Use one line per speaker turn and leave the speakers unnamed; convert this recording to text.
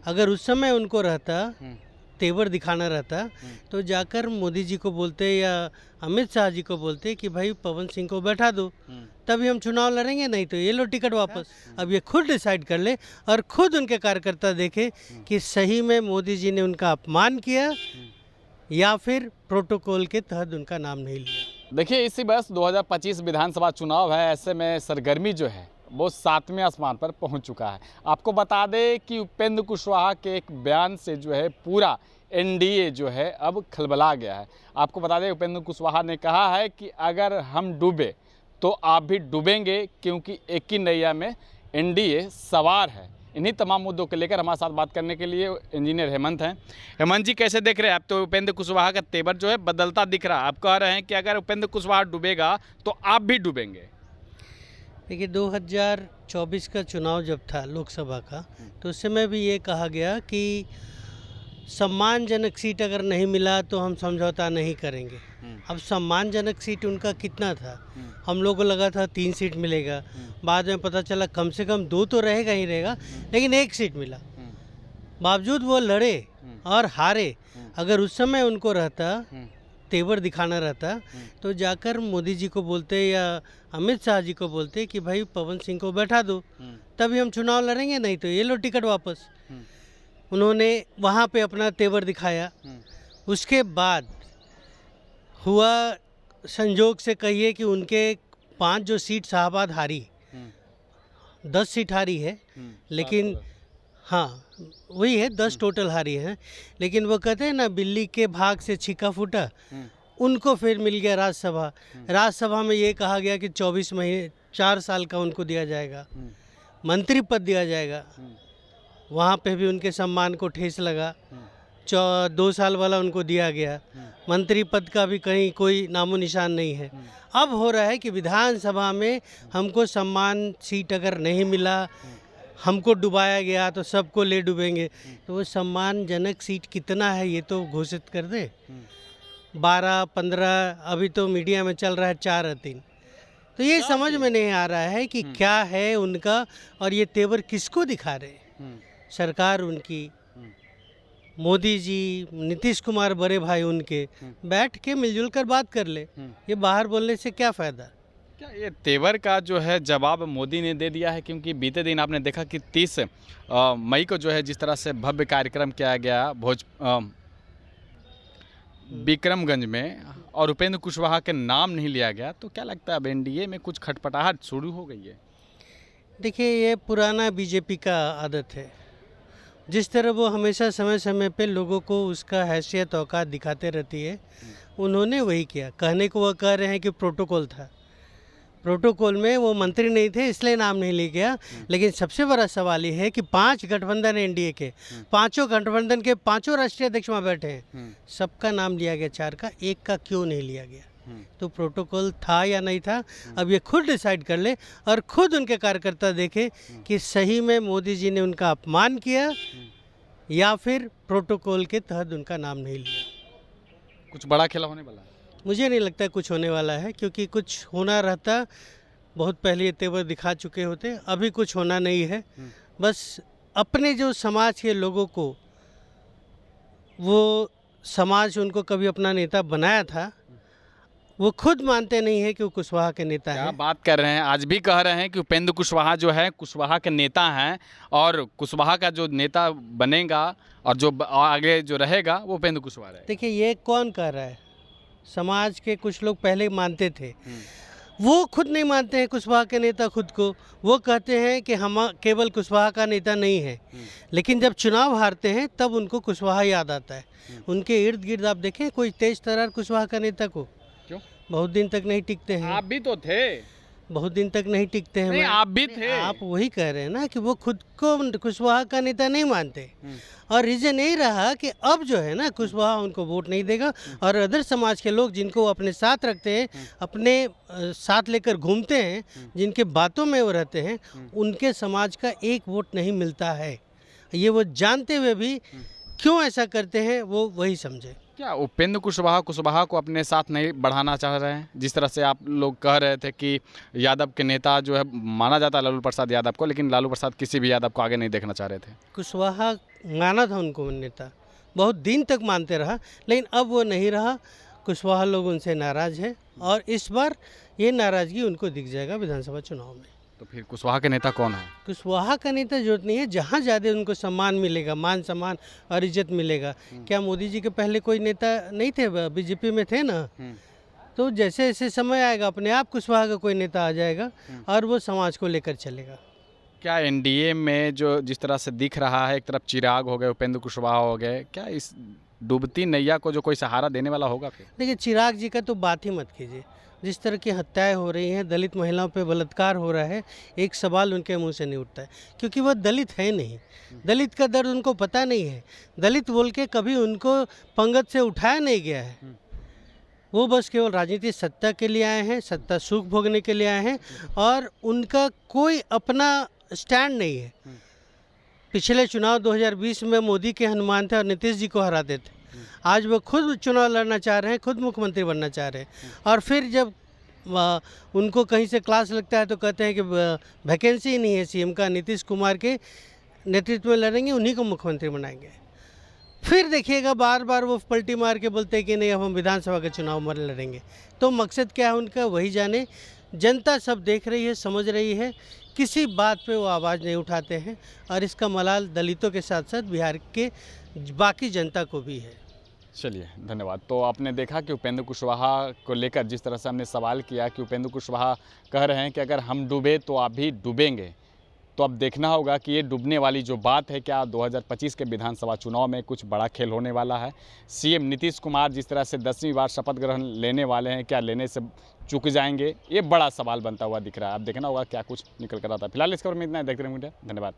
अगर उस समय उनको रहता, तेवर दिखाना रहता, तो जाकर मोदी जी को बोलते या अमित शाह जी को बोलते कि भाई पवन सिंह को बैठा दो, तभी हम चुनाव लड़ेंगे, नहीं तो ये लो टिकट वापस। अब ये खुद डिसाइड कर ले और खुद उनके कार्यकर्ता देखे कि सही में मोदी जी ने उनका अपमान किया या फिर प्रोटोकॉल के तहत उनका नाम नहीं लिया।
देखिए, इसी वर्ष 2025 विधानसभा चुनाव है, ऐसे में सरगर्मी जो है वो 7वें आसमान पर पहुंच चुका है। आपको बता दें कि उपेंद्र कुशवाहा के एक बयान से जो है पूरा एनडीए जो है अब खलबला गया है। आपको बता दें, उपेंद्र कुशवाहा ने कहा है कि अगर हम डूबे तो आप भी डूबेंगे, क्योंकि एक ही नैया में एनडीए सवार है। इन्हीं तमाम मुद्दों को लेकर हमारे साथ बात करने के लिए इंजीनियर हेमंत हैं। हेमंत जी, कैसे देख रहे हैं आप? तो उपेंद्र कुशवाहा का तेवर जो है बदलता दिख रहा है। आप कह रहे हैं कि अगर उपेंद्र कुशवाहा डूबेगा तो आप भी डूबेंगे।
देखिए, 2024 का चुनाव जब था लोकसभा का, तो उस समय भी ये कहा गया कि सम्मानजनक सीट अगर नहीं मिला तो हम समझौता नहीं करेंगे। अब सम्मानजनक सीट उनका कितना था? हम लोगों को लगा था 3 सीट मिलेगा, बाद में पता चला कम से कम 2 तो रहेगा ही रहेगा, लेकिन 1 सीट मिला। बावजूद वो लड़े और हारे। अगर उस समय उनको रहता, तेवर दिखाना रहता, तो जाकर मोदी जी को बोलते या अमित शाह जी को बोलते कि भाई पवन सिंह को बैठा दो, तभी हम चुनाव लड़ेंगे, नहीं तो ये लो टिकट वापस। उन्होंने वहाँ पे अपना तेवर दिखाया। उसके बाद हुआ संजोग से कहिए कि उनके 5 जो सीट शाहबाद हारी, 10 सीट हारी है, लेकिन हाँ वही है, 10 टोटल हारी हैं। लेकिन वो कहते हैं ना, बिल्ली के भाग से छिक्का फूटा, उनको फिर मिल गया राज्यसभा। राज्यसभा में ये कहा गया कि 24 महीने 4 साल का उनको दिया जाएगा, मंत्री पद दिया जाएगा। वहाँ पे भी उनके सम्मान को ठेस लगा। 2 साल वाला उनको दिया गया, मंत्री पद का भी कहीं कोई नामो निशान नहीं है। अब हो रहा है कि विधानसभा में हमको सम्मान सीट अगर नहीं मिला, हमको डुबाया गया तो सबको ले डूबेंगे। तो वो सम्मानजनक सीट कितना है ये तो घोषित कर दे। 12, 15, अभी तो मीडिया में चल रहा है 4 या 3। तो ये समझ में नहीं आ रहा है कि क्या है उनका और ये तेवर किसको दिखा रहे। सरकार उनकी, मोदी जी, नीतीश कुमार बड़े भाई उनके, बैठ के मिलजुल कर बात कर ले। ये बाहर बोलने से क्या फ़ायदा?
क्या ये तेवर का जो है जवाब मोदी ने दे दिया है? क्योंकि बीते दिन आपने देखा कि 30 मई को जो है जिस तरह से भव्य कार्यक्रम किया गया विक्रमगंज में, और उपेंद्र कुशवाहा के नाम नहीं लिया गया, तो क्या लगता है अब एनडीए में कुछ खटपटाहट शुरू हो गई है?
देखिए, ये पुराना बीजेपी का आदत है। जिस तरह वो हमेशा समय समय पे लोगों को उसका हैसियत औकात दिखाते रहती है, उन्होंने वही किया। कहने को वो कह रहे हैं कि प्रोटोकॉल था, प्रोटोकॉल में वो मंत्री नहीं थे इसलिए नाम नहीं लिया गया। लेकिन सबसे बड़ा सवाल ये है कि 5 गठबंधन एनडीए के, 5 गठबंधन के 5 राष्ट्रीय अध्यक्ष वहाँ बैठे हैं, सबका नाम लिया गया 4 का, 1 का क्यों नहीं लिया गया? तो प्रोटोकॉल था या नहीं था, अब ये खुद डिसाइड कर ले और खुद उनके कार्यकर्ता देखे कि सही में मोदी जी ने उनका अपमान किया या फिर प्रोटोकॉल के तहत उनका नाम नहीं लिया।
कुछ बड़ा खेला होने वाला है?
मुझे नहीं लगता कुछ होने वाला है, क्योंकि कुछ होना रहता बहुत पहले ये तेवर दिखा चुके होते। अभी कुछ होना नहीं है। बस अपने जो समाज के लोगों को, वो समाज उनको कभी अपना नेता बनाया था, वो खुद मानते नहीं है कि वो कुशवाहा के नेता हैं।
क्या बात कर रहे हैं? आज भी कह रहे हैं कि उपेंद्र कुशवाहा जो है कुशवाहा के नेता हैं, और कुशवाहा का जो नेता बनेगा और जो आगे जो रहेगा वो उपेंद्र कुशवाहा है।
देखिए, ये कौन कह रहा है? समाज के कुछ लोग पहले मानते थे, वो खुद नहीं मानते हैं कुशवाहा के नेता खुद को। वो कहते हैं कि हम केवल कुशवाहा का नेता नहीं है, लेकिन जब चुनाव हारते हैं तब उनको कुशवाहा याद आता है। उनके इर्द गिर्द आप देखें कोई तेज तर्रार कुशवाहा का नेता को,
क्यों?
बहुत दिन तक नहीं टिकते हैं।
आप भी तो थे।
बहुत दिन तक नहीं टिकते हैं।
नहीं, आप भी थे।
आप वही कह रहे हैं ना कि वो खुद को कुशवाहा का नेता नहीं मानते। और रीज़न यही रहा कि अब जो है ना, कुशवाहा उनको वोट नहीं देगा, और अदर समाज के लोग जिनको वो अपने साथ रखते हैं, अपने साथ लेकर घूमते हैं, जिनके बातों में वो रहते हैं, उनके समाज का 1 वोट नहीं मिलता है। ये वो जानते हुए भी क्यों ऐसा करते हैं, वो वही समझे।
क्या उपेंद्र कुशवाहा को अपने साथ नहीं बढ़ाना चाह रहे हैं? जिस तरह से आप लोग कह रहे थे कि यादव के नेता जो है माना जाता है लालू प्रसाद यादव को, लेकिन लालू प्रसाद किसी भी यादव को आगे नहीं देखना चाह रहे थे।
कुशवाहा माना था उनको नेता, बहुत दिन तक मानते रहा, लेकिन अब वो नहीं रहा। कुशवाहा लोग उनसे नाराज़ हैं और इस बार ये नाराज़गी उनको दिख जाएगा विधानसभा चुनाव में।
तो फिर कुशवाहा के नेता कौन है?
कुशवाहा का नेता जरूरत नहीं है, जहाँ ज़्यादा उनको सम्मान मिलेगा, मान सम्मान और इज्जत मिलेगा। क्या मोदी जी के पहले कोई नेता नहीं थे, बीजेपी में थे ना? तो जैसे जैसे समय आएगा अपने आप कुशवाहा का कोई नेता आ जाएगा और वो समाज को लेकर चलेगा।
क्या एनडीए में जो जिस तरह से दिख रहा है, एक तरफ चिराग हो गए, उपेंद्र कुशवाहा हो गए, क्या इस डूबती नैया को जो कोई सहारा देने वाला होगा फिर?
देखिए, चिराग जी का तो बात ही मत कीजिए। जिस तरह की हत्याएं हो रही हैं, दलित महिलाओं पे बलात्कार हो रहा है, एक सवाल उनके मुंह से नहीं उठता है, क्योंकि वह दलित है नहीं। दलित का दर्द उनको पता नहीं है। दलित बोल के कभी उनको पंगत से उठाया नहीं गया है। वो बस केवल राजनीतिक सत्ता के लिए आए हैं, सत्ता सुख भोगने के लिए आए हैं और उनका कोई अपना स्टैंड नहीं है। पिछले चुनाव 2020 में मोदी के हनुमान थे और नीतीश जी को हराते थे। आज वो खुद चुनाव लड़ना चाह रहे हैं, खुद मुख्यमंत्री बनना चाह रहे हैं और फिर जब उनको कहीं से क्लास लगता है तो कहते हैं कि वैकेंसी ही नहीं है सीएम का, नीतीश कुमार के नेतृत्व में लड़ेंगे, उन्हीं को मुख्यमंत्री बनाएंगे। फिर देखिएगा बार बार वो पलटी मार के बोलते हैं कि नहीं, अब हम विधानसभा के चुनाव में लड़ेंगे। तो मकसद क्या है उनका, वही जाने। जनता सब देख रही है, समझ रही है, किसी बात पे वो आवाज़ नहीं उठाते हैं और इसका मलाल दलितों के साथ साथ बिहार के बाकी जनता को भी है।
चलिए, धन्यवाद। तो आपने देखा कि उपेंद्र कुशवाहा को लेकर जिस तरह से हमने सवाल किया कि उपेंद्र कुशवाहा कह रहे हैं कि अगर हम डूबे तो आप भी डूबेंगे। तो अब देखना होगा कि ये डूबने वाली जो बात है, क्या 2025 के विधानसभा चुनाव में कुछ बड़ा खेल होने वाला है? सीएम नीतीश कुमार जिस तरह से 10वीं बार शपथ ग्रहण लेने वाले हैं, क्या लेने से चूक जाएंगे? ये बड़ा सवाल बनता हुआ दिख रहा है। अब देखना होगा क्या कुछ निकल कर आता है। फिलहाल इस खबर में इतना ही। देखते रहें मीडिया। धन्यवाद।